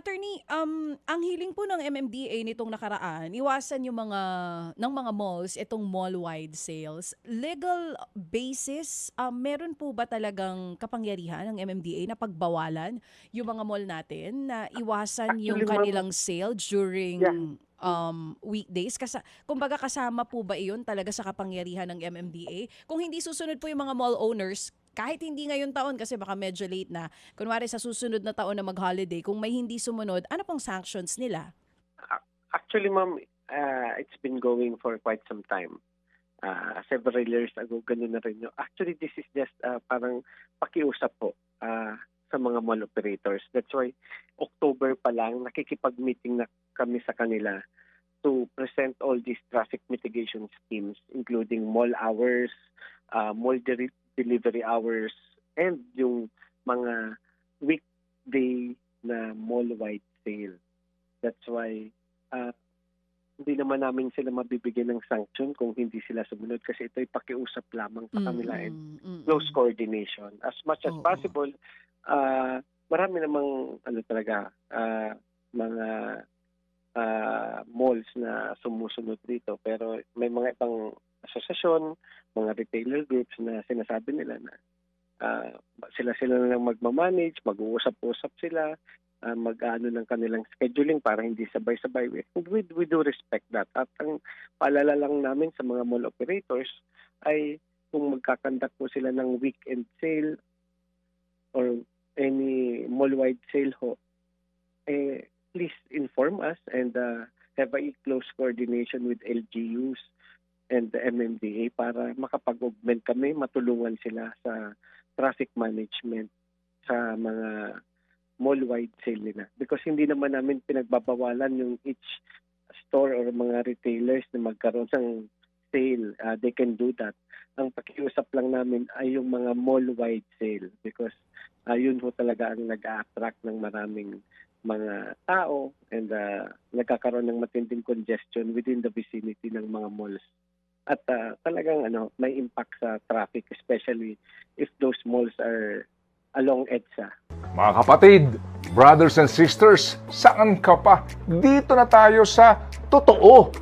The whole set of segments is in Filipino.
attorney, ang hiling po ng MMDA nitong nakaraan, iwasan yung mga malls, itong mall-wide sales. Legal basis, meron po ba talagang kapangyarihan ng MMDA na pagbawalan yung mga mall natin na iwasan yung Actually, ma'am, kanilang sale yeah. during weekdays? Kumbaga kasama po ba iyon talaga sa kapangyarihan ng MMDA? Kung hindi susunod po yung mga mall owners, kahit hindi ngayon taon kasi baka medyo late na, kunwari sa susunod na taon na mag-holiday, kung may hindi sumunod, ano pong sanctions nila? Actually, ma'am, it's been going for quite some time. Several years ago, ganun na rin yun. Actually, this is just parang pakiusap po sa mga mall operators. That's why October pa lang, nakikipag-meeting na kami sa kanila to present all these traffic mitigation schemes, including mall hours, mall delivery hours, and yung mga weekday na mall-wide sale. That's why hindi naman namin sila mabibigyan ng sanction kung hindi sila sumunod kasi ito'y pakiusap lamang sa kanila and close coordination. As much as Oo. possible, marami namang talaga mga malls na sumusunod dito pero may mga ibang asosasyon, mga retailer groups na sinasabi nila na sila na lang magmamanage, mag-uusap-usap sila, mag-ano ng kanilang scheduling para hindi sabay-sabay. We do respect that. At ang paalala lang namin sa mga mall operators ay kung magkakandak po sila ng weekend sale or any mall-wide sale ho, please inform us and have a close coordination with LGUs and the MMDA para makapag-augment kami, matulungan sila sa traffic management sa mga mall-wide sale nila. Because hindi naman namin pinagbabawalan yung each store or mga retailers na magkaroon ng sale. They can do that. Ang pakiusap lang namin ay yung mga mall-wide sale because yun ho talaga ang nag-a-attract ng maraming mga tao and nagkakaroon ng matinding congestion within the vicinity ng mga malls. At talagang may impact sa traffic, especially if those malls are along EDSA. Mga kapatid, brothers and sisters, saan ka pa? Dito na tayo sa totoo.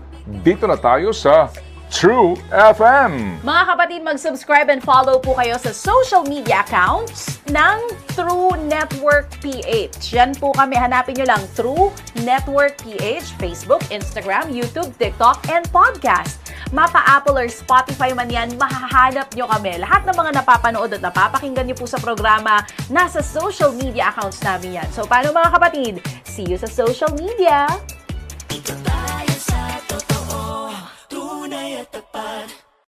Dito na tayo sa True FM. Mga kapatid, mag-subscribe and follow po kayo sa social media accounts ng True Network PH. Yan po kami. Hanapin nyo lang True Network PH, Facebook, Instagram, YouTube, TikTok, and podcast. Mapa-Apple or Spotify man yan, mahahanap nyo kami. Lahat ng mga napapanood at napapakinggan nyo po sa programa, nasa social media accounts namin yan. So, paano mga kapatid? See you sa social media! Dito tayo sa totoo, tunay at tapat.